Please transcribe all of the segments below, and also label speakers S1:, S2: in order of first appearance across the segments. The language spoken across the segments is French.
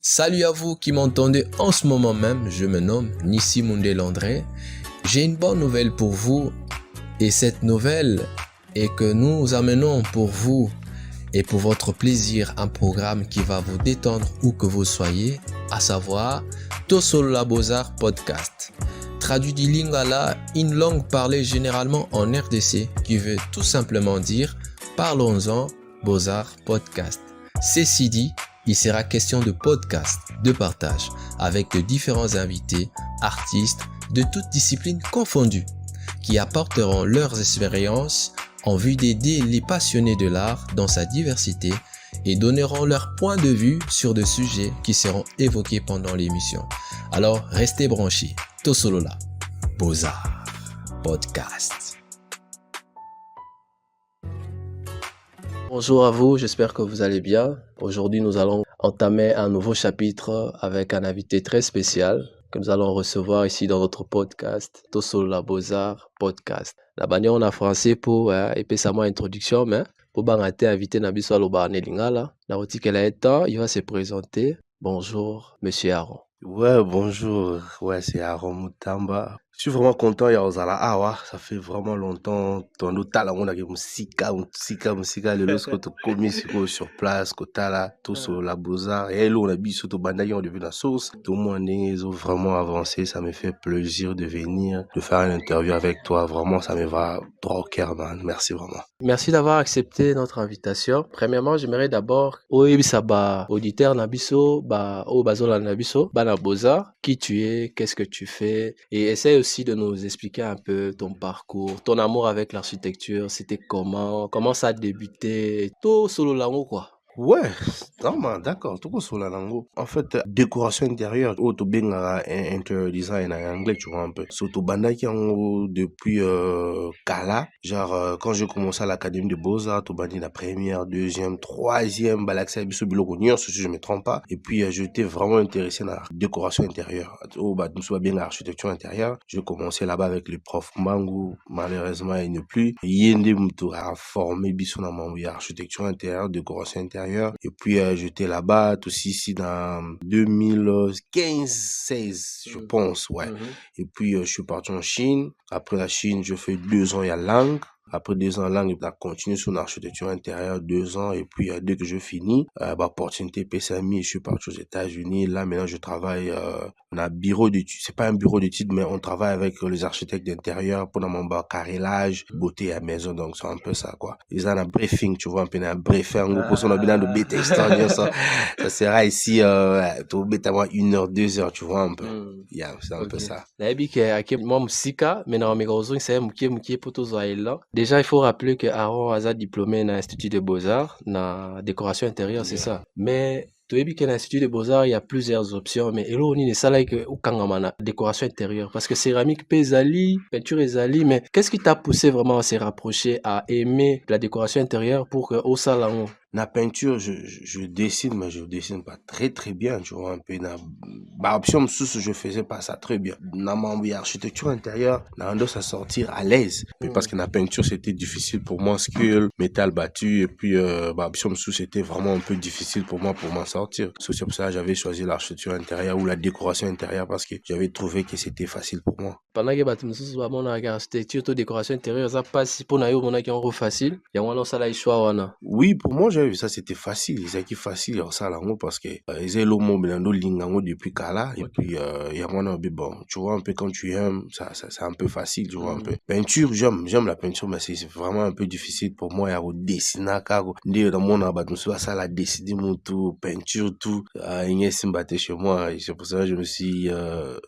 S1: Salut à vous qui m'entendez en ce moment même, je me nomme Nissi Mundé-Landré. J'ai une bonne nouvelle pour vous et cette nouvelle est que nous amenons pour vous et pour votre plaisir un programme qui va vous détendre où que vous soyez, à savoir Tosolola Beaux-Arts Podcast. Traduit du lingala, une langue parlée généralement en RDC qui veut tout simplement dire Parlons-en Beaux-Arts Podcast. Ceci dit, il sera question de podcast, de partage, avec de différents invités, artistes de toutes disciplines confondues, qui apporteront leurs expériences en vue d'aider les passionnés de l'art dans sa diversité et donneront leur point de vue sur des sujets qui seront évoqués pendant l'émission. Alors, restez branchés. Tosolola, Beaux-Arts, Podcast. Bonjour à vous, j'espère que vous allez bien. Aujourd'hui, nous allons entamer un nouveau chapitre avec un invité très spécial que nous allons recevoir ici dans notre podcast, Tosolola Beaux-Arts Podcast. La bannière en français pour épaissement introduction, mais pour bangater invité Nabiso Aloba Nelingala, la route qu'elle a temps, il va se présenter. Bonjour, monsieur Aaron.
S2: Ouais, bonjour. Ouais, c'est Aaron Mutamba. Je suis vraiment content, Yaozala. Ah, ouais, ça fait vraiment longtemps. Ton talent, on a musica, le lorsque tu commis sur place, Kotala, tout sur la Beaux-Arts. Et là, on a vu surtout Bandaï, on a vu la sauce. Tout le monde, ils ont vraiment avancé. Ça me fait plaisir de venir, de faire une interview avec toi. Vraiment, ça me va droit au cœur, man. Merci vraiment.
S1: Merci d'avoir accepté notre invitation. Premièrement, j'aimerais d'abord, Saba, auditeur Nabiso, Bazola Nabiso, Bana Beaux-Arts, qui tu es, qu'est-ce que tu fais, et essaye aussi de nous expliquer un peu ton parcours, ton amour avec l'architecture, c'était comment ça a débuté, tout solo lango quoi.
S2: Ouais, vraiment, d'accord. Tout sur la langue. En fait, décoration intérieure, auto bien interior design en anglais, tu vois un peu. Surtout banda qui en depuis Kala, genre quand j'ai commencé à l'académie de Beaux-Arts, tout bandi la première, deuxième, troisième, balaxia biso biloko si je me trompe pas. Et puis j'étais vraiment intéressé dans la décoration intérieure. Oh bah nous sommes bien l'architecture intérieure. J'ai commencé là-bas avec le prof Mangu, malheureusement il n'est plus. Yende Moutou a formé biso dans mon architecture intérieure, décoration intérieure. Et puis j'étais là-bas aussi ici dans 2015-16 je pense, ouais. Et puis je suis parti en Chine. Après la Chine, je fais 2 ans à Langue. Après 2 ans langue, j'ai continué sur l'architecture intérieure 2 ans. Et puis dès que je finis, opportunité PSAMI, je suis parti aux États-Unis. Là maintenant, je travaille dans un bureau d'études. C'est pas un bureau d'études, mais on travaille avec les architectes d'intérieur pour mon carrelage, beauté à maison. Donc c'est un peu ça quoi. Ils ont un briefing, tu vois, un peu un briefing. Pour son bilan de bêta extérieur, ça sera ici tout bêta 1 heure, 2 heures, tu vois un peu. Yeah, c'est un peu ça.
S1: Déjà, il faut rappeler que Aaron a diplômé dans l'Institut de Beaux-Arts, dans décoration intérieure, c'est ça. Mais tu as vu qu'à l'Institut de Beaux-Arts, il y a plusieurs options, mais là, on est ça là que décoration intérieure, parce que céramique pesali, peinture ezali, mais qu'est-ce qui t'a poussé vraiment à se rapprocher, à aimer la décoration intérieure pour que au salon?
S2: La peinture, je dessine, mais je dessine pas très très bien, tu vois, un peu. Option sous, je faisais pas ça très bien. Dans mon architecture intérieure, on doit s'en sortir à l'aise. Mais parce que la peinture, c'était difficile pour moi, skill, métal battu, et puis, option sous, c'était vraiment un peu difficile pour moi pour m'en sortir. C'est pour ça que j'avais choisi l'architecture intérieure ou la décoration intérieure parce que j'avais trouvé que c'était facile pour moi.
S1: Pendant que tu me mon architecture, to décoration intérieure, ça passe pour naïo, mon qui est facile. Il y a un ça là,
S2: oui, pour moi, j'avais vu ça, c'était facile. C'est qui facile, ça là, parce que ils ont le mot belando lingango depuis Kala. Et puis, il y a mon bon, tu vois, un peu quand tu aimes, ça c'est un peu facile, tu vois, un peu. Peinture, j'aime la peinture, mais c'est vraiment un peu difficile pour moi. Il y a au dessiner, car, dans mon abat, ça la décidé, mon tout, peinture, tout, il y a simbaté chez moi. Et c'est pour ça que je me suis,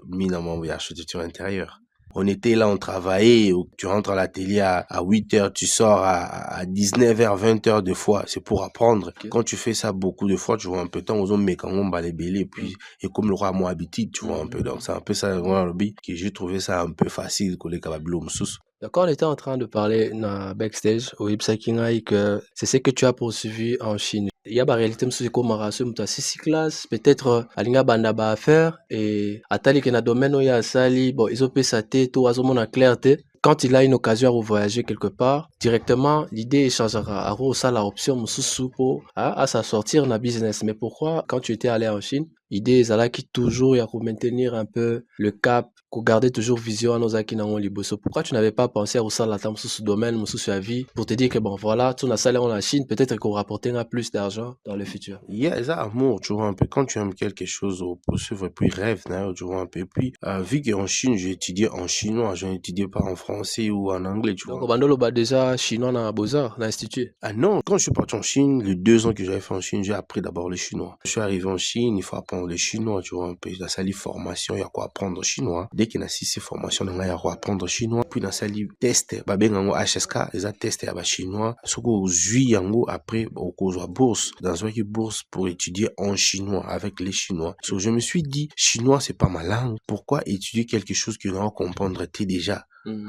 S2: mis dans mon architecture intérieure. On était là, on travaillait, tu rentres à l'atelier à 8 heures, tu sors à 19 heures, 20 heures de fois, c'est pour apprendre. Okay. Quand tu fais ça beaucoup de fois, tu vois un peu de temps, aux hommes, mais quand on va les bêler, puis, et comme le roi a mon habitude, tu vois un peu. Donc, c'est un peu ça, que j'ai trouvé ça un peu facile, que les cabables sous.
S1: D'accord, on était en train de parler dans backstage au Ipsakingai que c'est ce que tu as poursuivi en Chine. Il y a la réalité, monsieur, comme Marassou, tu as 6 classes, peut-être, Alinga Bandaba à faire, et Atali qui na domaine où il y a Sali, bon, ils ont pu sa tête, ou Azomon a clarté. Quand il a une occasion de voyager quelque part, directement, l'idée échangera à ça la option pour à s'en sortir dans le business. Mais pourquoi, quand tu étais allé en Chine,
S3: idée ezala qui toujours ya ko maintenir un peu le cap, ko garder toujours vision à nos zaki nango liboso. Pourquoi tu n'avais pas pensé à osala ta sous domaine, sous la vie pour te dire que bon voilà, tu as salaire en Chine, peut-être qu'on rapportera plus d'argent dans le futur.
S2: Il y a ça amour, tu vois un peu. Quand tu aimes quelque chose au poursuivre et puis rêve, tu vois un peu. Et puis, vu qu'en Chine, j'ai étudié en chinois, je n'étudiais pas en français ou en anglais, tu
S3: Donc
S2: vois.
S3: Bandolo bah déjà chinois dans Beaux-Arts, dans l'institut.
S2: Ah non, quand je suis parti en Chine, les 2 ans que j'avais fait en Chine, j'ai appris d'abord le chinois. Je suis arrivé en Chine, il faut apprendre le chinois, tu vois un peu. Dans sa formation, il y a quoi apprendre le chinois. Dès qu'il y a 6 formations, il y a quoi apprendre le chinois. Puis dans sa test, bah ben en HSK, les tests à chinois. Ce que j'ai yango après au cours de bourse, dans une bourse pour étudier en chinois avec les chinois. So, je me suis dit, chinois c'est pas ma langue. Pourquoi étudier quelque chose que l'on comprendre déjà?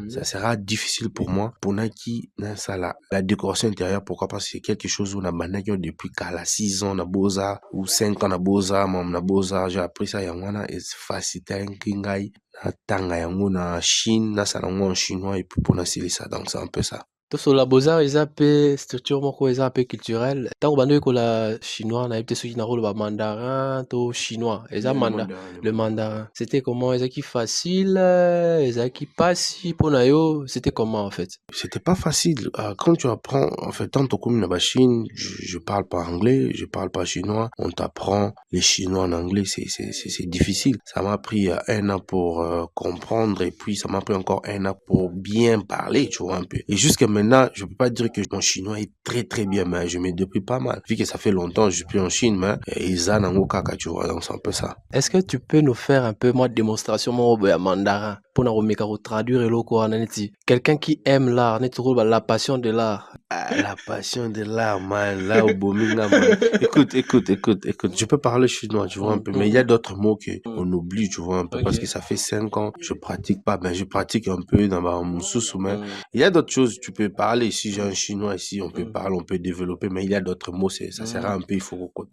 S2: Ça sera difficile pour moi. Pour qui ça la décoration intérieure, pourquoi? Parce que c'est quelque chose où on a managé depuis 6 ans, on a beaux-arts, ou 5 ans, on a beaux-arts, on a beaux-arts. J'ai appris ça, yangwana, et facilité un kingai, na tanga yango na Chine, na salongo en chinois, et puis pour na ça. Donc c'est un peu ça.
S3: Sur la Beaux-Arts, ils appellent structure moko ils appellent culturelle. Tant que la chinois, on a été ceux qui n'ont pas mandarin, to chinois. Ils le mandarin. C'était comment? Ils qui facile, ils qui pas si pour nayo. C'était comment en fait?
S2: C'était pas facile. Quand tu apprends, en fait, tant comme la Chine, je parle pas anglais, je parle pas chinois. On t'apprend les chinois en anglais, c'est difficile. Ça m'a pris 1 an pour comprendre et puis ça m'a pris encore 1 an pour bien parler, tu vois un peu. Et jusqu'à maintenant, je peux pas dire que mon chinois est très très bien, mais je me débrouille pas mal. Vu que ça fait longtemps que je suis plus en Chine, mais ils ont un kaka, tu vois, donc c'est un peu ça.
S3: Est-ce que tu peux nous faire un peu, moi, démonstration, moi, mandarin, pour nous traduire et l'eau, quelqu'un qui aime l'art, la passion de l'art.
S2: La passion de l'art, man, là au Bominga, man. Écoute, je peux parler chinois, tu vois un peu, mais il y a d'autres mots qu'on oublie, tu vois un peu, parce que ça fait 5 ans, je pratique pas, ben je pratique un peu dans ma moussous, mais il y a d'autres choses, tu peux parler, si j'ai un chinois ici, on peut parler, on peut développer, mais il y a d'autres mots, ça sera un peu, il faut qu'on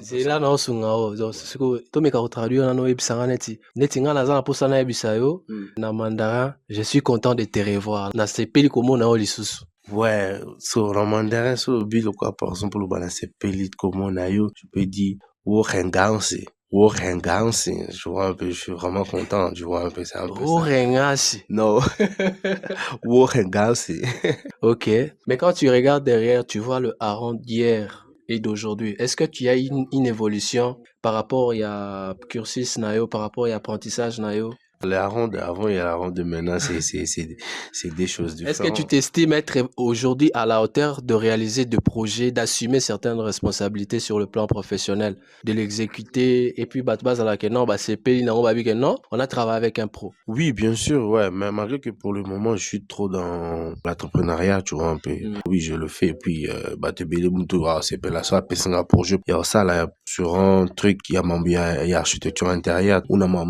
S3: c'est là, non, c'est que, to me traduire, non, neti nga naza na posa na yebisa yo, na mandarin, je suis content de te revoir, na sepeli komo na o lisusu.
S2: Ouais, sur le mandarin, sur le bilo, quoi, par exemple, le balance pelit comme on a eu, je peux dire, Worengansi, je vois un peu, je suis vraiment content, tu vois un peu, c'est un peu
S3: ça.
S2: Non, Worengansi.
S3: Ok, mais quand tu regardes derrière, tu vois le hareng d'hier et d'aujourd'hui. Est-ce que tu as une évolution par rapport à cursus nayo, par rapport à apprentissage nayo?
S2: Les harengs d'avant et les harengs de maintenant, c'est des choses différentes.
S3: Est-ce que tu t'estimes être aujourd'hui à la hauteur de réaliser des projets, d'assumer certaines responsabilités sur le plan professionnel, de l'exécuter et puis base à laquelle non, c'est pays non, on a travaillé avec un pro.
S2: Oui, bien sûr, ouais, mais malgré que pour le moment, je suis trop dans l'entrepreneuriat, tu vois un peu. Oui, je le fais, et puis te bélé moutou, c'est pas la soirée, c'est un projet. Il y a ça là sur un truc, il y a architecture intérieure, on a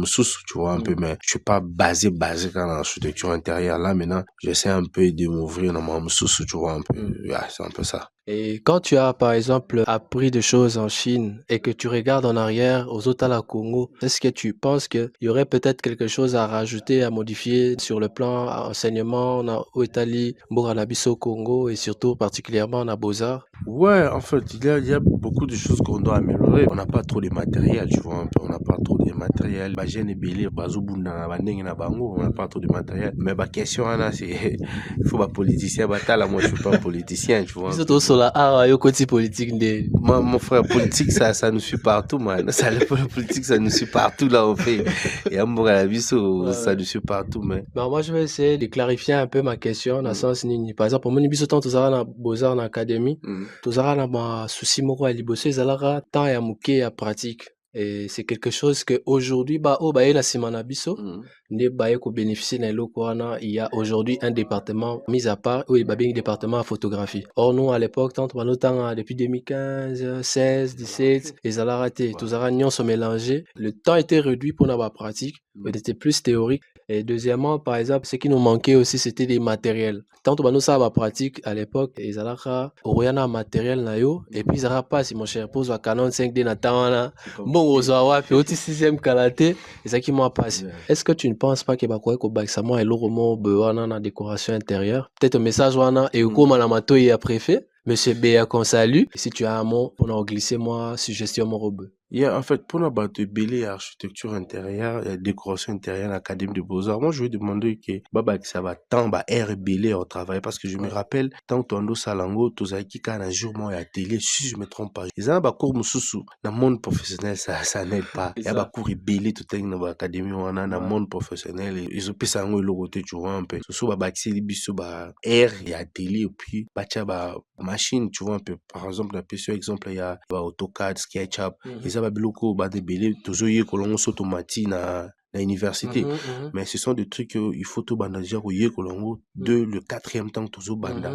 S2: tu vois un peu, mais je suis pas basé dans l'architecture intérieure. Là, maintenant, j'essaie un peu de m'ouvrir dans ma moussous, tu vois un peu. Ouais, c'est un peu ça.
S3: Et quand tu as, par exemple, appris des choses en Chine et que tu regardes en arrière aux autres à la Congo, est-ce que tu penses qu'il y aurait peut-être quelque chose à rajouter, à modifier sur le plan enseignement au Italie, au Congo et surtout particulièrement en Beaux-Arts?
S2: Ouais, en fait, il y a beaucoup de choses qu'on doit améliorer. On n'a pas trop de matériel, tu vois un peu. On n'a pas trop de matériel. On n'a pas trop de matériel. Mais ma question, c'est, il faut pas politicien. Là, moi, je suis pas politicien, tu vois. Mon frère, politique, ça nous suit partout, man. Ça, la politique, ça nous suit partout, là, on fait. Et à ça nous suit partout, mais.
S3: Bah, moi, je vais essayer de clarifier un peu ma question, dans le sens, par exemple, pour moi, tout ça, dans Beaux-Arts, dans l'académie, tout ça, dans ma souci, moi, libossé, ça, là, temps et à mouquer, à pratique. Et c'est quelque chose que aujourd'hui, la simana biso, ne ko bénéficier d'un il y a aujourd'hui un département mis à part, oui, un département à photographie. Or, nous, à l'époque, tant depuis 2015, 16, 17, les ala raté, tous les sont mélangés. Le temps était réduit pour la pratique, mais c'était plus théorique. Et deuxièmement, par exemple, ce qui nous manquait aussi, c'était des matériels. Tant que ça va pratique à l'époque, ils allaient au matériel na yo, et puis ils allaient pas, si mon cher, pose à Canon 5D na tawana, bon, aux awa, puis au 6e kalaté, et ça qui m'a passé. Est-ce que tu ne penses pas que bakoué ko baksamo et l'oromo bewana na décoration intérieure? Peut-être un message wana, et au coup, manamato y a préfet, Monsieur Béa qu'on salue. Si tu as un mot, on a glissé moi, suggestion mon robot.
S2: En fait, pour nous battre belé architecture intérieure, décoration intérieure, l'académie de beaux-arts, moi je vais demander que baba que ça va tant ba air belé au travail parce que je me rappelle tant que tondo salango tozaki quand un jour moi à télé si je me trompe pas. Ils ont ba cours mususu dans le monde professionnel ça n'aide pas. Il y a ba cours belé tout est dans l'académie on a dans le monde professionnel ils ont pris ça en côté tu vois un peu. Surtout ba xeli biso ba air et à télé et puis ba tia ba machine tu vois un peu. Par exemple la plus exemple il y a AutoCAD, SketchUp eza ba biloko ba de belé tozoye kolongo so tomati na université mais ce sont des trucs il faut tout banda déjà koye kolongo de le quatrième temps tozo banda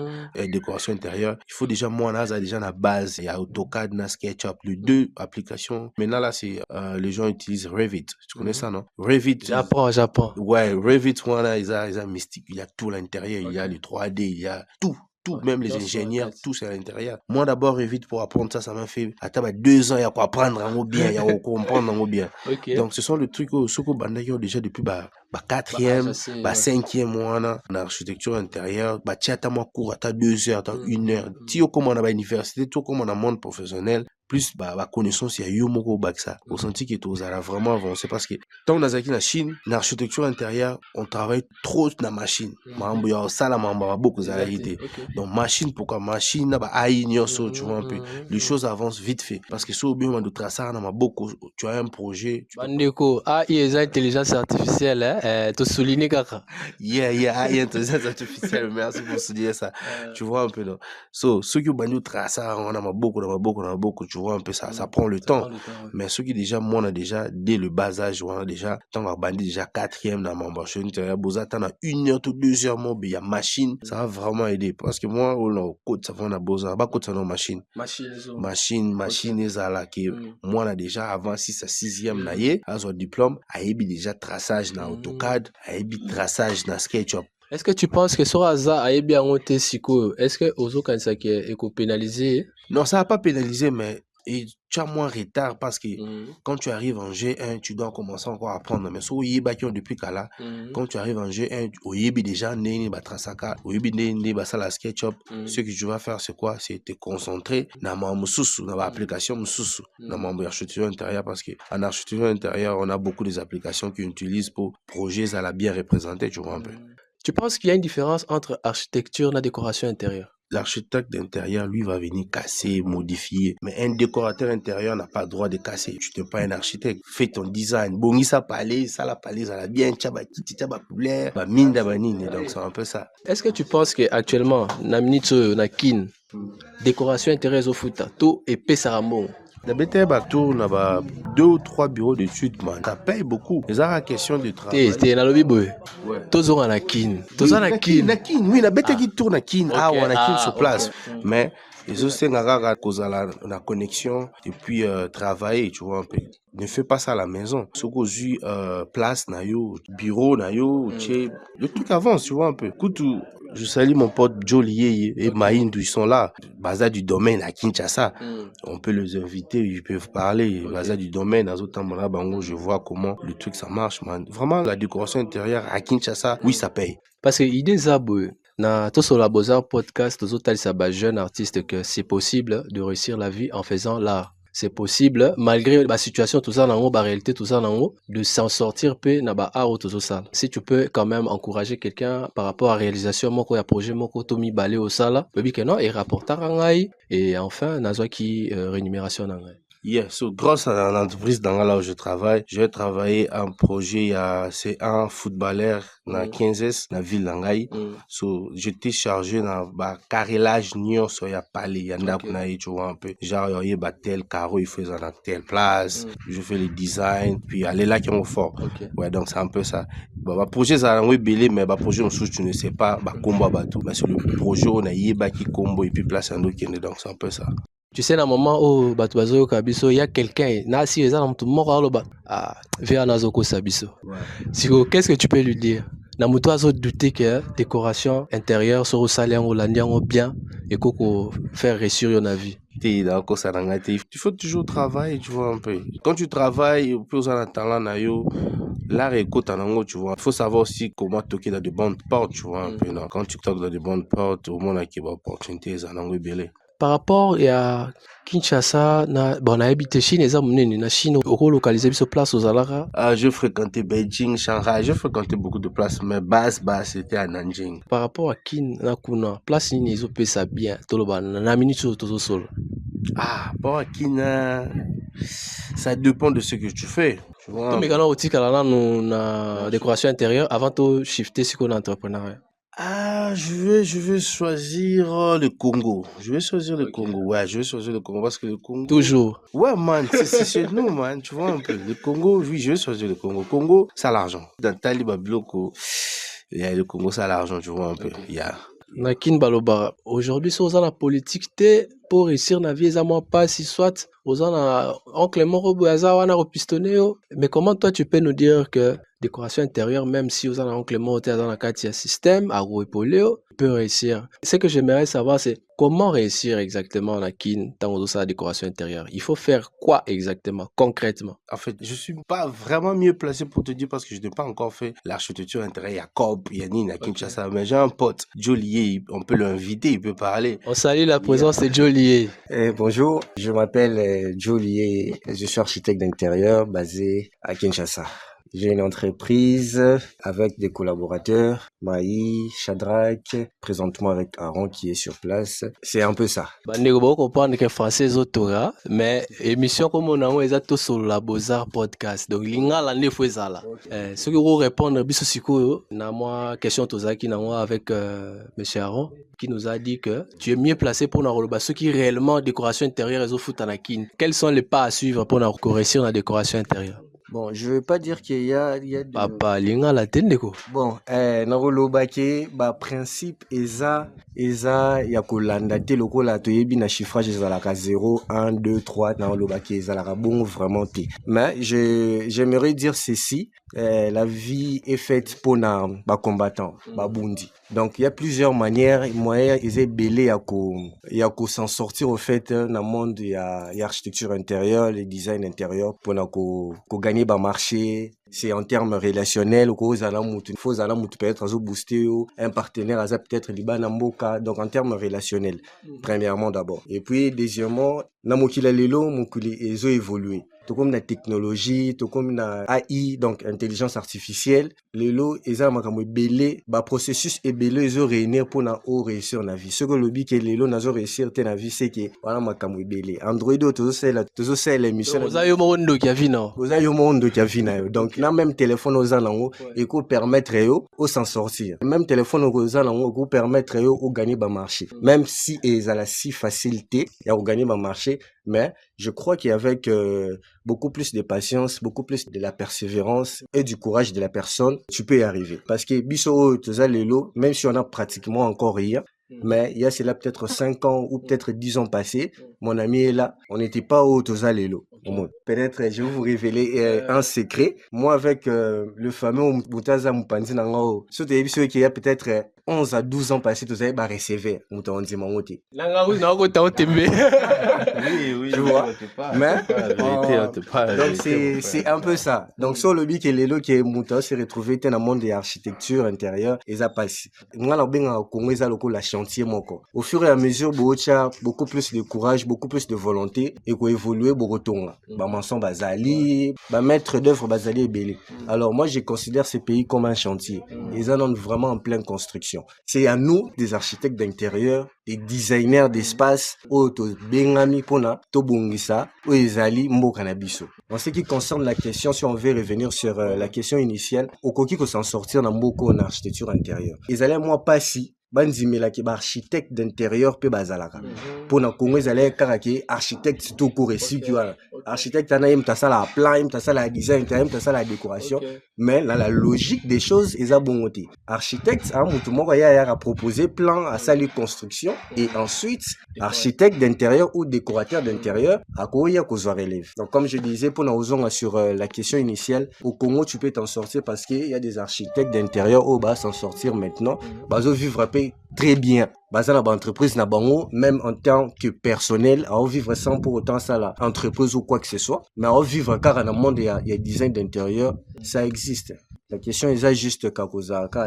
S2: décoration intérieure il faut déjà moi là déjà la base il y a AutoCAD na SketchUp les deux applications maintenant là c'est les gens utilisent Revit tu connais ça non Revit
S3: J'apprends
S2: ouais Revit voilà ils a mystique il y a tout à l'intérieur il y a le 3D il y a tout même les ingénieurs, tout c'est à l'intérieur. Moi d'abord, évite pour apprendre ça m'a fait à 2 ans, il y a quoi apprendre en bien, il y a quoi comprendre en bien. Donc ce sont les trucs où ceux qui ont déjà depuis 4e, 5e mois en architecture intérieure, tiata moi cours à 2 heures, à 1 heure. Si on commence à l'université, tout comme dans le monde professionnel, plus la connaissance il y a eu moko baksa au senti que tout ça vraiment avancé parce que tant on a en Chine l'architecture intérieure on travaille trop dans la machine mambo ya sala mambo beaucoup za idée donc machine pourquoi machine na ba aïnyoso tu vois un peu les choses avancent vite fait parce que so bien de tracer na beaucoup tu as un projet
S3: bandeko AI intelligence artificielle to souligner kaka
S2: AI intelligence artificielle merci pour souligner ça tu vois un peu donc so ceux qui ont tracer on a beaucoup tu vois un peu ça prend le temps mais ceux qui déjà moi on a déjà dès le bas âge on a déjà tant à bandi déjà 4e dans mon machine tu as besoin attendre 1 heure ou 2 heures mon bien machine ça va vraiment aider parce que moi on code ça va on a besoin pas code ça non machine ezala que moi on a déjà avant 6 à 6e naie à son diplôme a eu déjà traçage dans AutoCAD a eu traçage dans SketchUp.
S3: Est-ce que tu penses que sur hasard a bien monté siko est-ce que ozo kanisa qui est pénalisé?
S2: Non, ça va pas pénaliser mais tu as moins retard parce que quand tu arrives en G1, tu dois commencer encore à apprendre. Mais si tu depuis Kala, quand tu arrives en G1, tu déjà Trasaka, la SketchUp. Ce que tu vas faire, c'est quoi? C'est te concentrer dans l'application dans l'architecture intérieure parce qu'en architecture intérieure, on a beaucoup des applications qu'on utilise pour projets à la bien représentés, tu vois un peu.
S3: Tu penses qu'il y a une différence entre architecture et la décoration intérieure?
S2: L'architecte d'intérieur, lui, va venir casser, modifier. Mais un décorateur intérieur n'a pas le droit de casser. Tu n'es pas un architecte. Fais ton design. Bongi ça palais, ça la palais, ça la bien, tchaba kiti, tchaba couleur, mine d'abanine. Donc c'est un peu ça.
S3: Est-ce que tu penses qu'actuellement, Namnitsu, Nakin, décoration intérieure au foot, tout est pesaramo?
S2: D'habitude, tour on a 2 ou 3 bureaux d'études, man. Ça paye beaucoup. C'est une question de travail.
S3: T'es dans le biboy. Toujours en Nakin. Toujours en Nakin.
S2: Oui, la bête qui tourne Nakin. Ah, on a Nakin sur place. Mais les autres, c'est la connexion et puis travailler, tu vois un peu. Ne fais pas ça à la maison. Ce que j'ai place, bureau, le truc avance, tu vois un peu. Écoute, je salue mon pote Jolie et Maïndou, ils sont là. Bazar du domaine à Kinshasa. On peut les inviter, ils peuvent parler. Bazar du domaine, à Zotamara Bango, je vois comment le truc ça marche, man. Vraiment, la décoration intérieure à Kinshasa, oui, ça paye.
S3: Parce que l'idée, na tout sur la Beaux-Arts podcast, tous autres jeunes artistes que c'est possible de réussir la vie en faisant l'art. C'est possible, malgré la situation, tout ça, la réalité, tout ça, de s'en sortir, tout ça. Si tu peux quand même encourager quelqu'un par rapport à la réalisation, moko ya projet, moko tomi balé au sala, que non, et rapporter et enfin, nazo qui rémunération nangai.
S2: Yeah, so grâce à l'entreprise dans là où je travaille, j'ai travaillé un projet c'est un footballeur dans 15 la ville d'Angaï. So j'étais chargé dans carrelage nion so ya palais yanda kunaï tu vois un peu. Genre y a tel carreau il faisait dans telle place, je fais les designs puis aller là qui ont fort. Ouais, donc c'est un peu ça. Bah projet ça a belé mais projet on sous tu ne sais pas combo batou mais sur le projet on a yé qui combo et puis place un autre qui est donc c'est un peu ça.
S3: Tu sais, dans le moment où il y a quelqu'un, si qu'est-ce que tu peux lui dire? Namuto a douté que décoration intérieure sur le salaire ou l'andian bien et qu'on faire réussir your vie.
S2: Il faut toujours travailler, tu vois un peu. Quand tu travailles, tu peux avoir un talent, l'art est tu vois. Il faut savoir aussi comment toquer dans de bonnes portes, tu vois un peu. Quand tu toques dans de bonnes portes, au moins, il y a des opportunités, ça n'a pas.
S3: Par rapport à Kinshasa, on a habité Chine, na Chine, relocalisé sur place aux Alara.
S2: Je fréquentais Beijing, Shanghai, je fréquentais beaucoup de places, mais base, c'était à Nanjing.
S3: Par rapport à Kin, na place ni ils ont ça bien, na minute tout sol.
S2: Bon, à Kin, ça dépend de ce que tu fais. Tu vois.
S3: Mais quand on a décoration intérieure, avant de shifter sur l'entrepreneuriat.
S2: Je vais choisir le Congo. Je vais choisir le Congo. Ouais, je vais choisir le Congo parce que le Congo.
S3: Toujours.
S2: Ouais, man, c'est chez nous, man. Tu vois un peu. Le Congo, oui, je vais choisir le Congo. Congo, ça a l'argent. Dans Taliba Bloko, le Congo, ça a l'argent, tu vois un peu. Yeah.
S3: Nakin Baloba. Aujourd'hui, si on a la politique, pour réussir na vie, ça moi pas si soit, on a oncle Moro Bouaza, on a repistonné. Mais comment toi tu peux nous dire que décoration intérieure, même si on a oncle Moro, dans la carte système, à Rouépoléo, peut réussir. Ce que j'aimerais savoir, c'est comment réussir exactement Nakin dans la décoration intérieure. Il faut faire quoi exactement, concrètement?
S2: En fait, je suis pas vraiment mieux placé pour te dire parce que je n'ai pas encore fait l'architecture intérieure. Il y a Cobb, il y a Nina Kinshasa, mais j'ai un pote, Jolié, on peut l'inviter, il peut parler.
S3: On salue la présence de Jolié.
S4: Bonjour, je m'appelle Jolié, je suis architecte d'intérieur basé à Kinshasa. J'ai une entreprise avec des collaborateurs, Maï, Shadrach, présentement avec Aaron qui est sur place. C'est un peu ça.
S3: On comprendre que français est autora, mais émission comme on a est tout sur la Beaux-Arts podcast. Donc l'inga la nefou ezala. Ce que vous répondre biso siko na moi question tozaki na moi avec monsieur Aaron qui nous a dit que tu es mieux placé pour na ceux qui réellement décoration intérieure et au foot anakin. Quels sont les pas à suivre pour na correction la décoration intérieure?
S4: Bon, je veux pas dire qu'il y a
S3: Papa, linga la tendeko.
S4: Bon, narolobake, principe, eza, ya kolanda te lokola toyebi na chiffrage ezalaka 0, 1, 2, 3, narolobake ezalaka bon vraiment te. Mais j'aimerais dire ceci, la vie est faite pour na combattants, bundi. Donc, il y a plusieurs manières, moyens, belé ya ko s'en sortir au fait, dans le monde, il y a architecture intérieure, les design intérieur, pour na ko gagner marché. C'est en termes relationnels, peut-être booster un partenaire, peut-être Liban Mboka, donc en termes relationnels, premièrement d'abord. Et puis, deuxièmement, namokila lelo, mokuli ezo évolué. Tout comme la technologie, tout comme la AI, donc intelligence artificielle, lelo, eza makamwe belé, processus et belé ezo réunir pour na réussir na vie. Ce que le but que lelo nazo réussir te na vie, c'est que voilà makamwe belé. Android, tozo c'est l'émission.
S3: Ozayo mondo qui a vu non.
S4: Ozayo mondo qui a vu non. Donc, na même téléphone aux alango et qu'on permettre au s'en sortir. Même téléphone aux alango qu'on permettre au gagner ba marché. Même si ils a la si facilité à gagner ba marché, mais je crois qu'avec beaucoup plus de patience, beaucoup plus de la persévérance et du courage de la personne, tu peux y arriver. Parce que biso lelo, même si on a pratiquement encore rien, mais il y a cela peut-être 5 ans ou peut-être 10 ans passés, mon ami est là, on n'était pas au Tozalelo. Peut-être je vais vous révéler un secret. Moi avec le fameux Mutaza Mupanzi Nangao, ce qui y a peut-être 11 à 12 ans passés, tu savez, recevoir Mutaonzi Mangote.
S2: Oui,
S4: tu vois. Mais donc c'est un peu ça. Donc sur le bic et les lots qui est Muta s'est retrouvé dans le monde de l'architecture intérieure et ça passe. Moi là bien au Congo ça le chantier moko. Au fur et à mesure beaucoup plus de courage, beaucoup plus de volonté et qu'on évoluer beaucoup tonga. Manson Bazali, maître d'œuvre Bazali et Belé. Alors moi je considère ces pays comme un chantier. Ils en ont vraiment en pleine construction. C'est à nous, des architectes d'intérieur, des designers d'espace, bengami pona, tobongisa, ezali mbokanabiso. En ce qui concerne la question, si on veut revenir sur la question initiale, au koki ko s'en sortir dans mboko en architecture intérieure. Ezali moi pas si banzimela ki ba architecte d'intérieur pe bazalaka pona Congo ezali karaki architecte tout court ici qui va architecte ana yem tasala plan yem tasala design yem tasala décoration mais là la logique des choses eza bongote architecte a mutu moko ya proposer plan à sali construction et ensuite architecte d'intérieur ou décorateur d'intérieur akoya kozwa relève. Donc comme je disais pona ozonga sur la question initiale, au Congo tu peux t'en sortir parce qu'il y a des architectes d'intérieur au bas s'en sortir maintenant bazo vivre très bien. Basé dans l'entreprise na bango, même en tant que personnel, à vivre sans pour autant ça la entreprise ou quoi que ce soit, mais à vivre car dans le monde il y a design d'intérieur, ça existe. La question est juste qu'à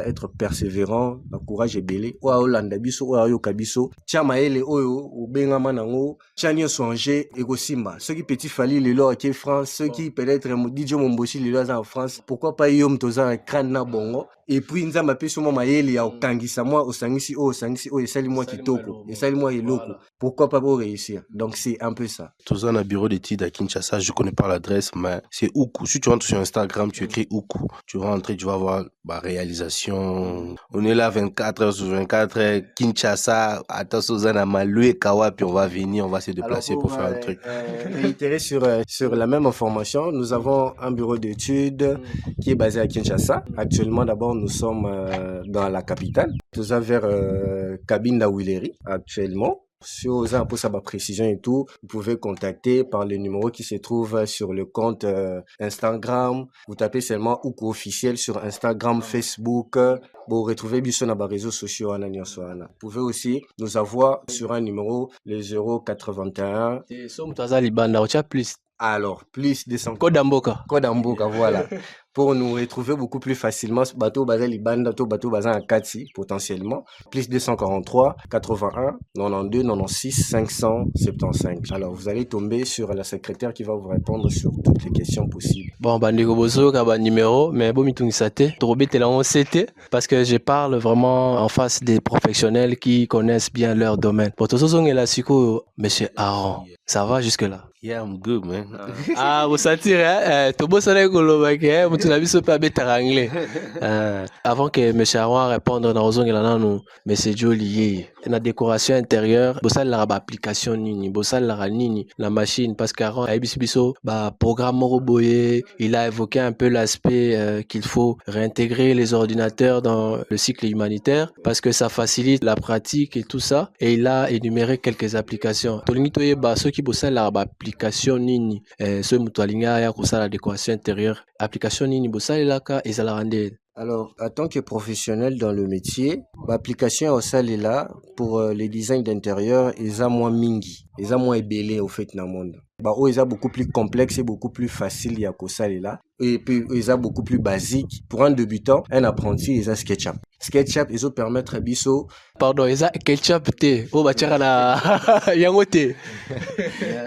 S4: être persévérant, le courage est belé. Ou à Hollanda biso, ou à Yokabiso. Tiama ele oyo, ou bengama nango. Tianyo songe, Egosimba. Ceux qui petit fali le loi qui est France, ceux qui peut-être DJ Momboshi le loi en France. Pourquoi pas yom toza un crâne na bongo? Et puis nza mape sur moi ele ya okangisa moi osangisi o esali moi kitoko, esali moi iloko. Pourquoi pas pour réussir? Donc c'est un peu ça.
S2: Toza na bureau d'études à Kinshasa, je connais pas l'adresse, mais c'est Oukou. Si tu rentres sur Instagram, tu écris Oukou. Tu rentres, tu vas voir ma réalisation. On est là 24 heures sur 24 heures. Kinshasa, attention, Zana Maloué, Kawa, puis on va venir, on va se déplacer pour faire un truc.
S4: Réitérer sur la même information, nous avons un bureau d'études qui est basé à Kinshasa. Actuellement, d'abord, nous sommes dans la capitale. Nous sommes vers Cabinda Willery actuellement. Si vous avez pour sa précision et tout, vous pouvez contacter par le numéro qui se trouve sur le compte Instagram. Vous tapez seulement Oukou officiel sur Instagram, Facebook. Vous retrouvez bien sur nos réseaux sociaux. Vous pouvez aussi nous avoir sur un numéro, le 081. Alors, plus de 100
S3: Kodamboka,
S4: voilà. Pour nous retrouver beaucoup plus facilement, bateau basé Libanda, bateau basé à Kati, potentiellement. Plus 243, 81, 92, 96, 575. Alors, vous allez tomber sur la secrétaire qui va vous répondre sur toutes les questions possibles.
S3: Bon, bandeko bozo kaba numéro, mais bon mitungisate, trobé telango CT, parce que je parle vraiment en face des professionnels qui connaissent bien leur domaine. Pour tous ceux qui sont là, monsieur Aaron, ça va jusque-là?
S2: Yeah, I'm good, man.
S3: Ah, vous sentir, hein? Tobo sale kolobake, vous n'avez pas bête anglais. Avant que M. Aaron réponde dans ozong elana nous, M. Jolie, la décoration intérieure, bossal la application nini, bossal la nini, la machine, parce qu'Aaron a biso, programme Moroboye, il a évoqué un peu l'aspect qu'il faut réintégrer les ordinateurs dans le cycle humanitaire, parce que ça facilite la pratique et tout ça, et il a énuméré quelques applications. Tolingitoye ba ceux qui bossal la application nini, ce mutualinga ya kusala la décoration intérieure, application nini bossal la ka ezala rande.
S4: Alors, en tant que professionnel dans le métier, l'application au sal est là pour les designs d'intérieur, ils ont moins mingi, ils ont moins ébélé au fait dans le monde. Ils ont beaucoup plus complexe et beaucoup plus facile, il y a qu'au sal est là. Et puis, ils ont beaucoup plus basique. Pour un débutant, un apprenti, ils ont SketchUp. SketchUp, ils ont permettre à biso.
S3: Pardon, ils ont SketchUp té. Oh, bah, tiens, la, yangote.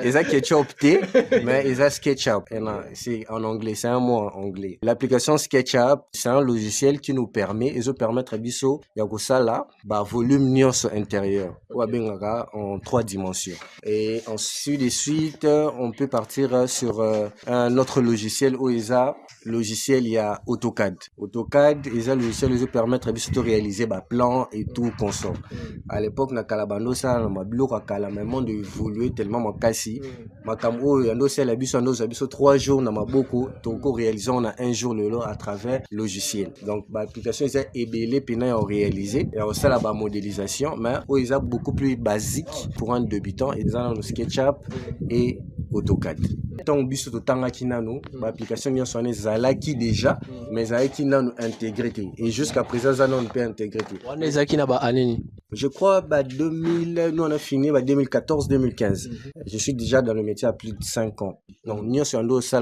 S4: Ils ont SketchUp té, mais ils ont SketchUp. C'est en anglais, c'est un mot en anglais. L'application SketchUp, c'est un logiciel qui nous permet, ils ont permettre à biso, il y a que ça là, volume nios intérieur. Ou en 3 dimensions. Et ensuite de suite, on peut partir sur un autre logiciel où ils ont logiciel, il y a AutoCAD. AutoCAD, ils ont logiciel, ils ont permettre de réaliser plan et tout consort. À l'époque, na kalabando ça, na mablo kala même de évoluer tellement ma kasi. Ma kambo yando c'est la biso 3 jours na maboko, donc réaliser on a 1 jour le lot à travers logiciel. Donc l'application est ébélé pena à réaliser et ça la modélisation, mais ils ont beaucoup plus basique pour un débutant, ils ont le SketchUp et AutoCAD. Tant biso to tanga kinano, l'application bien sonné zalaki déjà, mais zalaki nanu intégré et jusqu'à présent ça on peut intégrer.
S3: On est zaki na ba aneni.
S4: Je crois 2000, nous on a fini 2014-2015. Je suis déjà dans le métier à plus de 5 ans. Donc nous sommes ça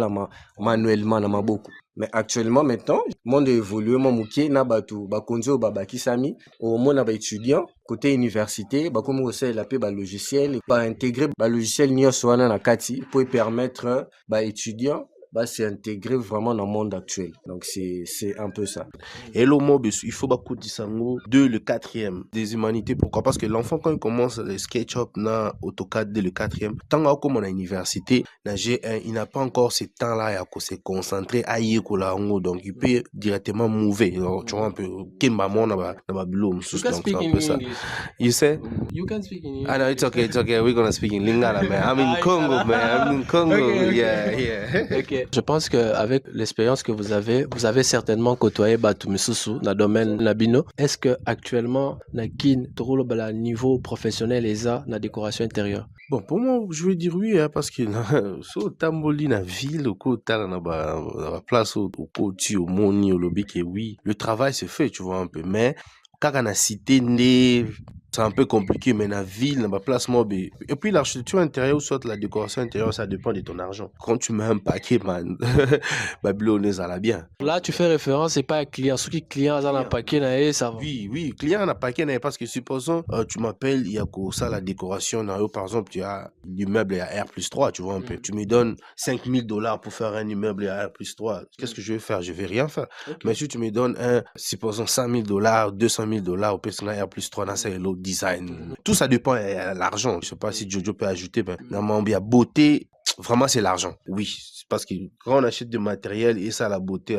S4: manuellement na beaucoup. Mais actuellement maintenant, le monde évolue, mon mouké na batu ba konzo ba bakisami au monde ba étudiant côté université, ba comme aussi la paix ba logiciel, ba intégrer ba logiciel ni soana na kati pour permettre ba étudiant c'est intégré vraiment dans le monde actuel. Donc c'est un peu ça.
S2: Et le mot, il faut beaucoup de sango de le 4e des humanités. Pourquoi? Parce que l'enfant quand il commence le SketchUp na AutoCAD dès le 4e, tant comme on a université, na G1, il n'a pas encore ce temps-là à se concentrer à y aller, donc il peut directement mouver. Tu vois un peu kimba mon na ba bloom.
S3: You can speak in English.
S2: You say?
S3: You can speak in English.
S2: Ah no, it's okay. We're gonna speak in Lingala, man. I'm in Congo, man. I'm in Congo. Okay. Yeah.
S3: Okay. Je pense qu'avec l'expérience que vous avez certainement côtoyé Batumisusu dans le domaine Nabino. Est-ce que actuellement, Nakin, Torolo Bala, niveau professionnel, ESA, na décoration intérieure?
S2: Bon, pour moi, je vais dire oui, hein, parce que so tamboli na ville, au côté na ba place au côté au moni au lobby que oui, le travail se fait, tu vois un peu, mais quand on a cité c'est un peu compliqué, mais la ville, dans ma place, moi, et puis l'architecture intérieure, ou soit la décoration intérieure, ça dépend de ton argent. Quand tu mets un paquet, man, on est à la bien.
S3: Là, tu fais référence, c'est pas un client. Ceux qui client, ça n'a pas paquet, ça va.
S2: Oui, client n'a pas paquet, parce que supposons, tu m'appelles, il y a ça, la décoration, par exemple, tu as l'immeuble à R+3, tu vois un peu. Tu me donnes $5,000 pour faire un immeuble à R+3. Qu'est-ce que je vais faire? Je vais rien faire. Mais si tu me donnes supposons $100,000, $200,000 au personnel R+3, dans c'est l'autre design. Tout ça dépend de l'argent. Je sais pas si Jojo peut ajouter, mais normalement, il y a beauté. Vraiment, c'est l'argent. Oui, parce que quand on achète du matériel et ça, la beauté,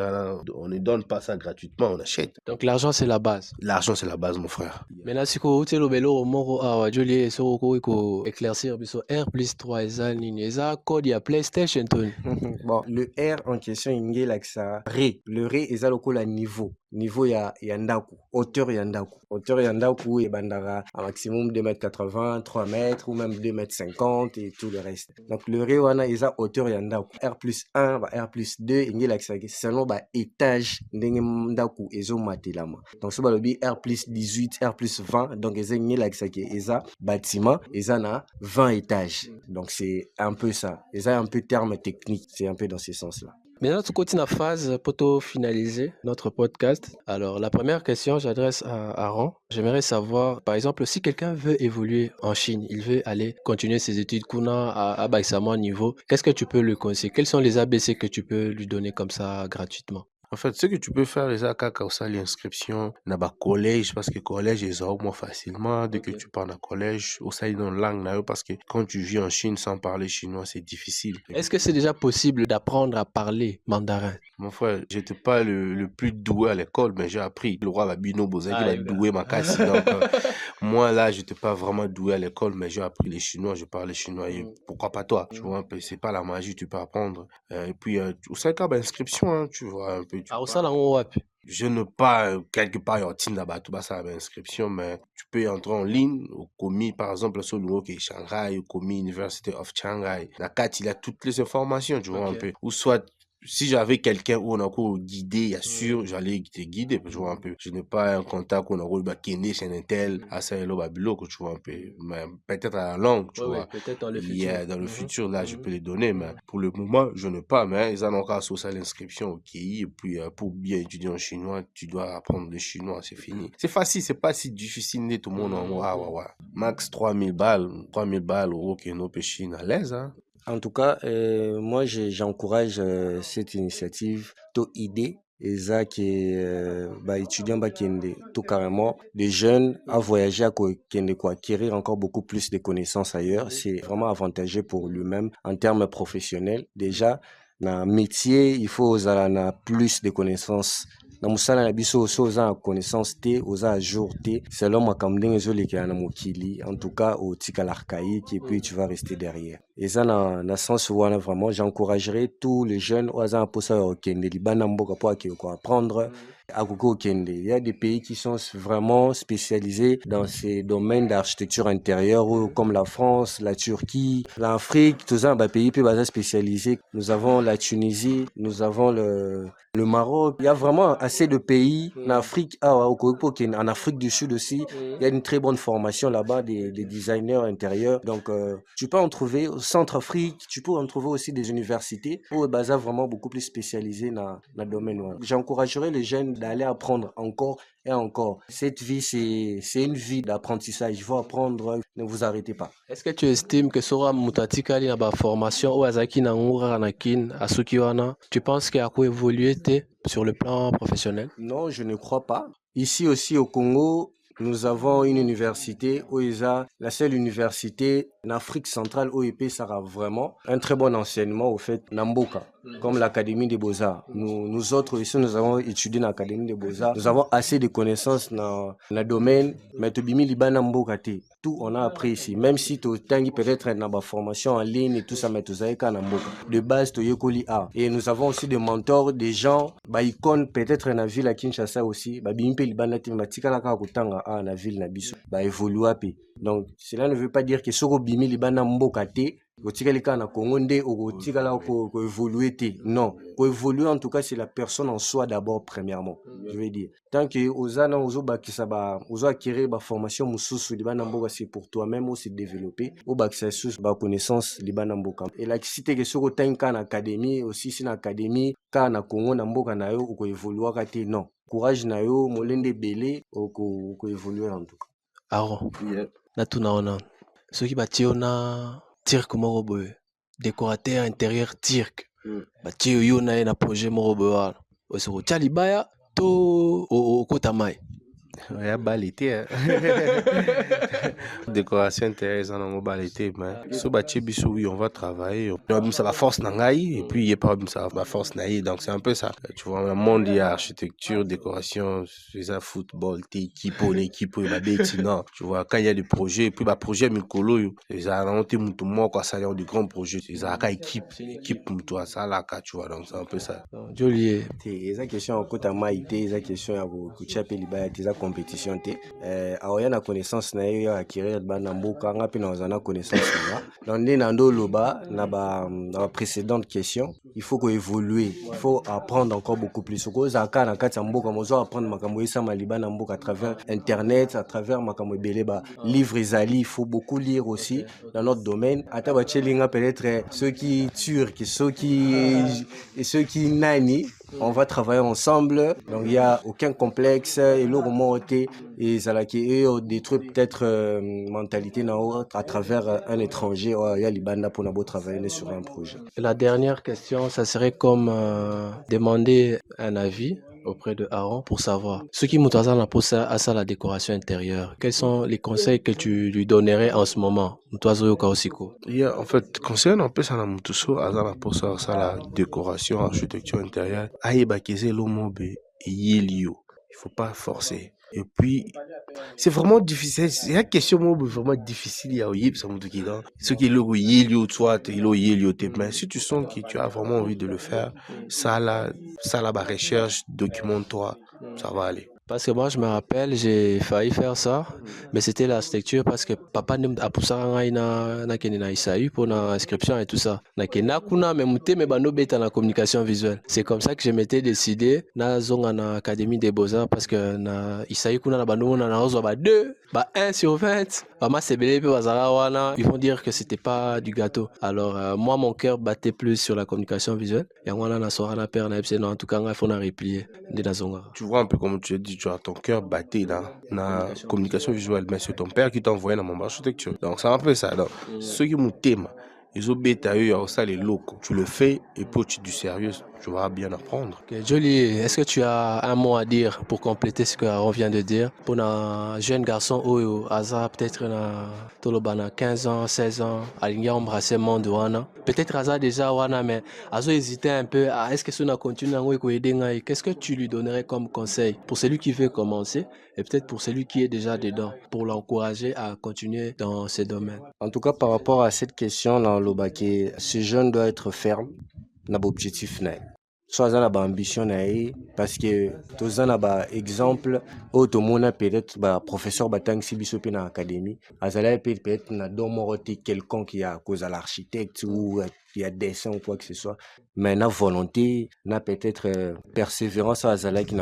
S2: on ne donne pas ça gratuitement, on achète.
S3: Donc, l'argent, c'est la base.
S2: L'argent, c'est la base, mon frère.
S3: Maintenant, si vous avez le vélo, il faut éclaircir, R+3, et ça, code, il y a PlayStation.
S4: Bon, le R en question, il y a ça. Le Ré, il y a le niveau. Niveau, il y a ndaku. Hauteur, il y a ndaku. Hauteur, il y a ndaku, et bandara, un maximum 2,80 m, 3 mètres, ou même 2,50 m et tout le reste. Donc, le Ré, il y a hauteur, il y a ndaku. R+1, R+2, il y a ça. Selon, étage, ndaku, et zo matilama. Donc, ce R+18, R+20, donc, il y a ça qui est bâtiment, et ça a 20 étages. Donc, c'est un peu ça. Et ça, un peu terme technique. C'est un peu dans ce sens-là.
S3: Maintenant, tu continues la phase pour finaliser notre podcast. Alors, la première question, j'adresse à Aaron. J'aimerais savoir, par exemple, si quelqu'un veut évoluer en Chine, il veut aller continuer ses études à Baïsama niveau, qu'est-ce que tu peux lui conseiller? Quels sont les ABC que tu peux lui donner comme ça gratuitement?
S2: En fait, ce que tu peux faire, les AKK, aussi l'inscription dans le collège, parce que le collège, ils ont moins facilement. Dès que tu pars dans le collège, aussi dans la langue, parce que quand tu vis en Chine sans parler chinois, c'est difficile.
S3: Est-ce que c'est déjà possible d'apprendre à parler mandarin?
S2: Mon frère, j'étais pas le plus doué à l'école, mais j'ai appris. Le roi Babino Bozaki va doué ma casse. Donc, moi, là, j'étais pas vraiment doué à l'école, mais j'ai appris les chinois, je parle chinois. Et pourquoi pas toi? Tu vois un peu, c'est pas la magie, tu peux apprendre. Et puis, au 5 cas, inscription, hein, tu vois un peu. Je ne pas quelque part en Tinda tout ça inscription, mais tu peux entrer en ligne au commis par exemple sur le qui est Shanghai, au commis University of Shanghai. La carte il a toutes les informations, tu vois un peu. Ou soit si j'avais quelqu'un où on a encore guidé, il y a sûr, j'allais te guider, tu vois un peu. Je n'ai pas un contact où on a encore Kende chez Intel, à Saint-Elo Babilo, que tu vois un peu. Mais peut-être à la langue, tu vois.
S3: Peut-être dans le futur.
S2: Dans le futur, là, je peux les donner, mais pour le moment, je n'ai pas. Mais ils en ont encore sur l'inscription au KI. Et puis, pour bien étudier en chinois, tu dois apprendre le chinois, c'est fini. C'est facile, c'est pas si difficile, tout le monde en Max 3,000 balles, 3,000 balles, ok, nos Chine à l'aise, hein.
S4: En tout cas, moi, j'encourage cette initiative, to idée, et ça qui étudiants tout carrément, des jeunes à voyager à acquérir encore beaucoup plus de connaissances ailleurs. C'est vraiment avantageux pour lui-même en termes professionnels. Déjà, dans le métier, il faut plus de connaissances. Na musala na biso so oza connaissance te oza à jour te selon makambo ndenge ezolekela na mokili en tout cas otikala archaïque et puis tu vas rester derrière. Et ça na sens wana vraiment j'encouragerais tous les jeunes oza mposa okende libanda mboka po apprendre à Kende. Il y a des pays qui sont vraiment spécialisés dans ces domaines d'architecture intérieure comme la France, la Turquie, l'Afrique, tout ça, pays spécialisés. Nous avons la Tunisie, nous avons le Maroc. Il y a vraiment assez de pays en Afrique, en Afrique du Sud aussi. Il y a une très bonne formation là-bas des designers intérieurs. Donc, tu peux en trouver au Centrafrique, tu peux en trouver aussi des universités où bazar vraiment beaucoup plus spécialisés dans le domaine. J'encouragerais les jeunes d'aller apprendre encore et encore. Cette vie, c'est une vie d'apprentissage. Il faut apprendre, ne vous arrêtez pas.
S3: Est-ce que tu estimes que Sora Mutatika li na formation ou azaki na ngura na kin asukiwana, tu penses qu'il a évolué sur le plan professionnel?
S4: Non, je ne crois pas. Ici aussi au Congo, nous avons une université, OESA, la seule université en Afrique centrale, OEP, ça a vraiment un très bon enseignement au fait, Namboka, comme l'Académie des Beaux-Arts. Nous autres ici, nous avons étudié dans l'Académie des Beaux-Arts. Nous avons assez de connaissances dans le domaine, mais Tobimi Liba Namboka, tout on a appris ici. Même si tu as peut-être une formation en ligne et tout ça, mais tu as Namboka. De base, tu as et nous avons aussi des mentors, des gens, icônes peut-être dans la ville à Kinshasa aussi, Bimpe Liba Natimatika la Kakutanga à la ville Nabiso, évoluer. Donc, cela ne veut pas dire que Soko Bimi Libana Mbokate, kotikali ka na Congo nde okotikala ko évoluer te. Non, ko évoluer en tout cas c'est la personne en soi d'abord premièrement. Je veux dire tant que ozana ozobakisa ba acquérir ba formation mususu libana mboka, c'est pour toi-même aussi développer au bakisa sous ba connaissance libana mboka. Et la cité que soko tanka na académie aussi si na académie ka na Congo na mboka na yo ko évoluer ka te. Non, courage na yo molende belé ko évoluer en tout cas.
S3: Aaron, na tunaona soki batie na Tirk moko boye, décorateur intérieur Tirk, batie yo na ye na projet moko boye wana, osoko tia libaya to okota mai.
S2: Ya balité décoration intérieure en mot balité mais so batie biso oui on va travailler ça va force nangai et puis il y a pas ça va force naïe donc c'est un peu ça tu vois le monde il y a architecture décoration c'est un football t'es équipe on équipe ba beti non tu vois quand il y a des projets et puis ba projet mikolo les a monté mutu moko ça du grand projet ils a ka équipe mutu ça là tu vois donc c'est un peu ça
S3: joli
S4: c'est eza question okota mai te eza question ya ko chape libaya te compétition te aoya na connaissance na yo ya acquérir bana mboka nga pe na ozana connaissance na dans nde na ndo loba na ba précédente question il faut que évoluer il faut apprendre encore beaucoup plus ko zaka na kati ya mboka mozo apprendre makambo esa maliba na mboka à travers internet à travers makambo ebele ba livres ezali il faut beaucoup lire aussi dans notre domaine ata ba chelinga peut-être ceux qui turcs ceux qui nani on va travailler ensemble donc il y a aucun complexe et le moment et ça qui détruit peut-être mentalité à travers un étranger il y a libanda pour nous travailler sur un projet.
S3: La dernière question ça serait comme demander un avis auprès de Aaron pour savoir ce qui m'intéresse pour ça à ça la décoration intérieure. Quels sont les conseils que tu lui donnerais en ce moment?
S2: En fait, concernant un peu ça pour ça la décoration architecture intérieure, il faut pas forcer. Et puis c'est vraiment difficile, c'est une question vraiment difficile ce qui est le mais si tu sens que tu as vraiment envie de le faire, ça la recherche, documente-toi, ça va aller.
S3: Parce que moi, je me rappelle, j'ai failli faire ça, mais c'était l'architecture parce que papa a poussé na Isaïe pour l'inscription et tout ça. Na kuna me bano beta la communication visuelle. C'est comme ça que je m'étais décidé na zonga na académie des beaux-arts parce que na Isaïe kuna na bano na ozo ba 2, ba 1 sur 20. Mama sebele pe bazara wana, ils vont dire que c'était pas du gâteau. Alors moi mon cœur battait plus sur la communication visuelle. Et wana na sora na père na epse en tout cas il faut na replier na zonga.
S2: Tu vois un peu comme tu as dit, tu as ton cœur batté dans la communication visuelle, mais c'est ton père qui t'a envoyé dans mon architecture. Donc c'est un peu ça. Donc ceux qui m'ont thème, ils ont bêta ça les locaux. Tu le fais et puis tu es du sérieux, tu vas bien apprendre.
S3: Okay, Jolie, est-ce que tu as un mot à dire pour compléter ce qu'on vient de dire pour un jeune garçon ou Aza peut-être na 15 ans, 16 ans, aligné embrasser le monde wana. Peut-être Aza déjà wana mais Azo hésitait un peu à est-ce que ça na continue à qu'est-ce que tu lui donnerais comme conseil pour celui qui veut commencer et peut-être pour celui qui est déjà dedans pour l'encourager à continuer dans ce domaine.
S4: En tout cas par rapport à cette question dans l'Obake, ce jeune doit être ferme na objectif na soit na ba ambition na parce que toza na ba exemple automona peut-être ba professeur batangisi biso pe na académie azala peut-être na domoroté quelqu'un qui a cause à l'architecte ou il y a dessin ou quoi que ce soit mais na volonté na peut-être persévérance azala ki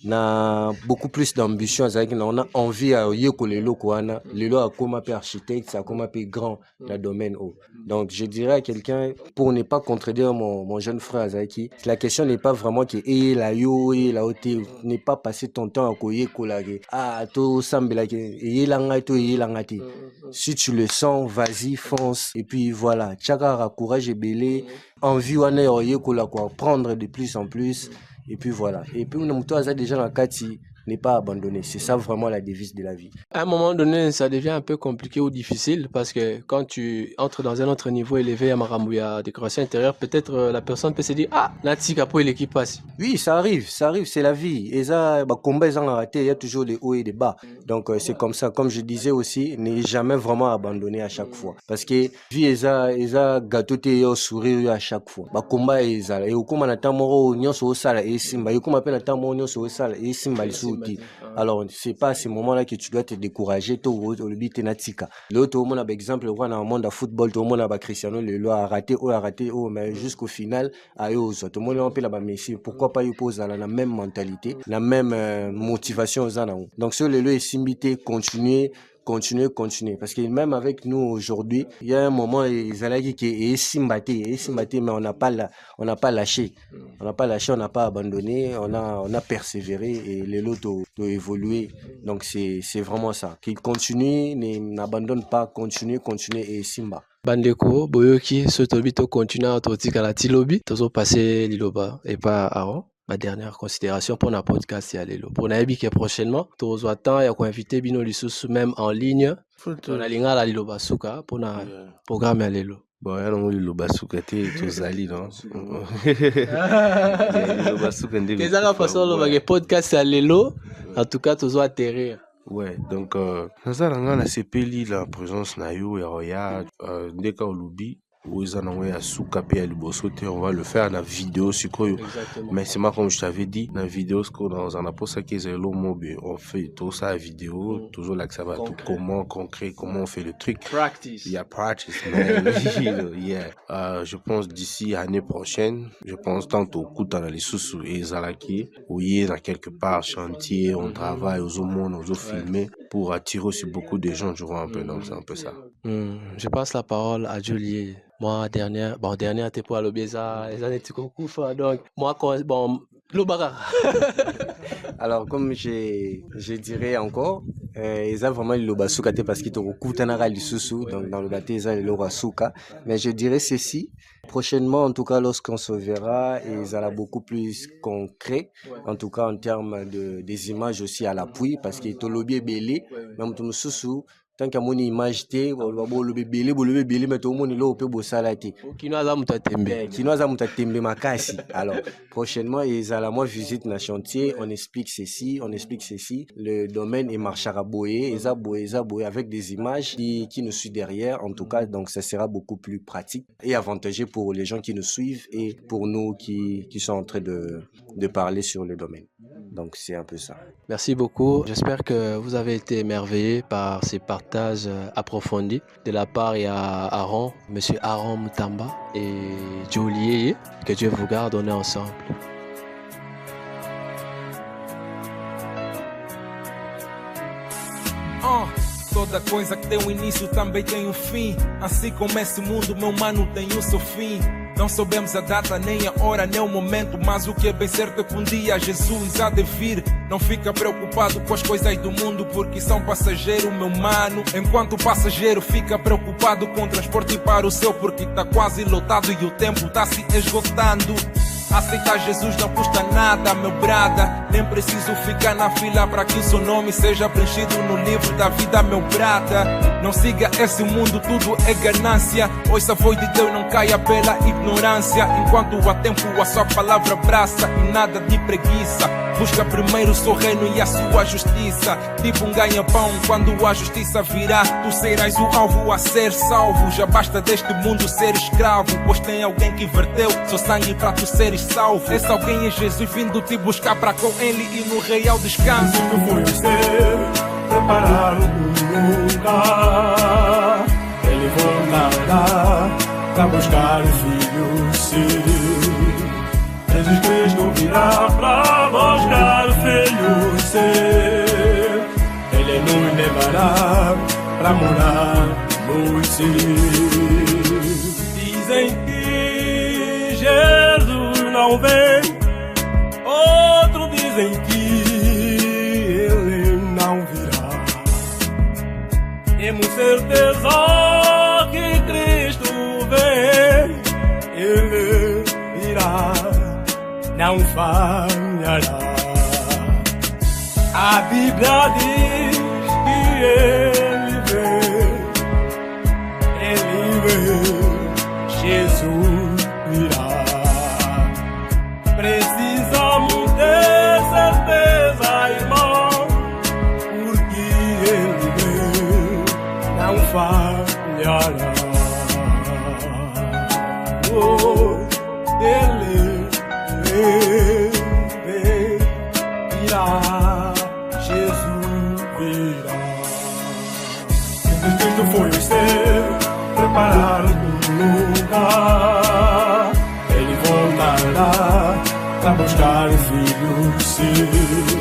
S4: na beaucoup plus d'ambition azala ki on a envie à yeko lelo koana lelo akoma pe architecte akoma pe grand dans domaine haut. Donc je dirais à quelqu'un pour ne pas contredire mon jeune frère Azaki, la question n'est pas vraiment que la yo et la haute n'est pas passer ton temps à koye kolage to sambela ke langa to langati. Si tu le sens, vas-y, fonce et puis voilà, chaka courage et belé, envie wana yoye kola quoi, prendre de plus en plus et puis voilà. Et puis on a déjà dans kati n'est pas abandonné. C'est ça vraiment la devise de la vie.
S3: À un moment donné, ça devient un peu compliqué ou difficile parce que quand tu entres dans un autre niveau élevé à Maramouya, décoration intérieure, peut-être la personne peut se dire « Ah, là, Tika pour l'équipe passe. »
S4: Oui, ça arrive, c'est la vie. Et ça, combat, ils ont raté, il y a toujours des hauts et des bas. Donc, c'est comme ça. Comme je disais aussi, ne jamais vraiment abandonner à chaque fois. Parce que vie, ils ont gâteau et sourire à chaque fois. Combat, ils ont. Et au coup, on attend moro, on sur sala et simba. Et au coup, on appelle attend moro, on sur sala et simba, les soutis. Alors, c'est pas à ces moments-là que tu dois te décourager. Le but est natika. L'autre, au monde, par exemple, on a un monde de football, tout le monde a Cristiano, le a raté, mais jusqu'au final, à eux, tout le monde a un peu là-bas, Messi. Pourquoi pas ils posent la même mentalité, la même motivation aux ans. Donc sur le lieu simbité, continuer parce que même avec nous aujourd'hui, il y a un moment ils allaient qui est simbaté, mais on n'a pas lâché, on n'a pas abandonné, on a persévéré et les lots ont évolué. Donc c'est vraiment ça, qu'ils continuent, n'abandonnent pas, continuer et simba.
S3: Bandeko, boyoki, ce tobito continue à totika la tilobi, tozo passer liloba et pas Aaron. Ma dernière considération pour notre podcast, c'est Lelo. Pour Naïbi qui est prochainement, tozo attend et qu'on invité Bino Lissus même en ligne. On a l'inga la liloba suka pour notre programme à Lelo.
S2: Bon, il y a un liloba suka t'es zali non.
S3: Liloba suka ndé. Qu'est-ce que la façon le podcast à Lelo? En tout cas, tozo atterrir.
S2: Ouais, donc nous allons la CPLI la présence na yo et roya ndeka olubi où ils en ont à soukaper à libosote, on va le faire dans la vidéo sur quoi. Mais c'est moi comme je t'avais dit dans la vidéo ce qu'on dans un apport ça qui est l'eau mobile, on fait tout ça à vidéo, toujours là que ça va tout comment concret, comment on fait le truc.
S3: Practice.
S2: Il y a practice, man. Yeah. Je pense d'ici l'année prochaine, je pense tantôt coup dans les sous et Zalaki où il est dans quelque part chantier, on travaille aux monde, aux filmer pour attirer aussi beaucoup de gens, je vois un peu, donc c'est un peu ça.
S3: Je passe la parole à Julie. Moi, dernière, t'es pour l'obéza, les années tu couffes, donc, moi, l'obara.
S4: Alors, comme je dirais encore, ils ont vraiment l'obasuka parce qu'ils te recoupent un sous donc dans le bâté, ils ont l'obasuka. Mais je dirais ceci, prochainement, en tout cas, lorsqu'on se verra, ils seront beaucoup plus concret, en tout cas, en termes des images aussi à l'appui, parce qu'ils te lobby belé, même tout sous tant qu'il y a une image, le bébé, mais tout le monde est là au peu beau salati. Alors, prochainement, ils allent à moi visite dans chantier, on explique ceci, le domaine est marchera boyer, avec des images qui nous suivent derrière, en tout cas, donc ça sera beaucoup plus pratique et avantageux pour les gens qui nous suivent et pour nous qui sont en train de parler sur le domaine. Donc c'est un peu ça.
S3: Merci beaucoup. J'espère que vous avez été émerveillés par ces partages approfondis de la part de Aaron, Monsieur Aaron Mutamba et Julie. Que Dieu vous garde, on est ensemble.
S5: Toda coisa que tem um início também tem um fim. Assim como esse mundo, meu mano, tem o seu fim. Não soubemos a data, nem a hora, nem o momento, mas o que é bem certo é que um dia Jesus há de vir. Não fica preocupado com as coisas do mundo, porque são passageiros, meu mano. Enquanto o passageiro fica preocupado com o transporte para o céu, porque tá quase lotado e o tempo tá se esgotando. Aceitar Jesus não custa nada, meu brada. Nem preciso ficar na fila para que o seu nome seja preenchido no livro da vida, meu brada. Não siga esse mundo, tudo é ganância. Ouça a voz de Deus, não caia pela ignorância. Enquanto há tempo, a sua palavra abraça e nada de preguiça. Busca primeiro o seu reino e a sua justiça. Tipo ganha-pão, quando a justiça virá, tu serás o alvo a ser salvo. Já basta deste mundo ser escravo, pois tem alguém que verteu seu sangue para tu seres salvo. Esse alguém é Jesus vindo te buscar para com ele e no real descanso.
S6: Tu foi descer, preparar um lugar. Ele voltará para buscar o filho seu. Jesus Cristo virá para buscar o filho seu. Ele nos levará para morar no céu. Dizem que Jesus não vem, outros dizem que ele não virá. Temos certeza que Cristo vem, ele virá, não falhará. A Bíblia diz que ele vem, Jesus virá. Precisamos virá, Jesus virá. Jesus Cristo foi o céu, preparar um lugar. Ele voltará para buscar filhos seus.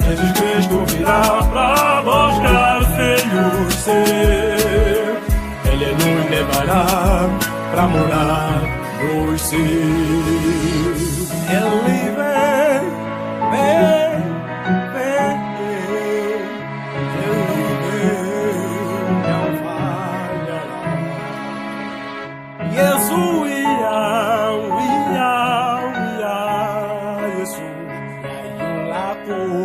S6: Jesus Cristo virá para buscar filhos seus. Ele nos levará para morar nos céus. Ele vem, vem, vem. Ele vem, não falhará. Jesus ia, Jesus ia lá por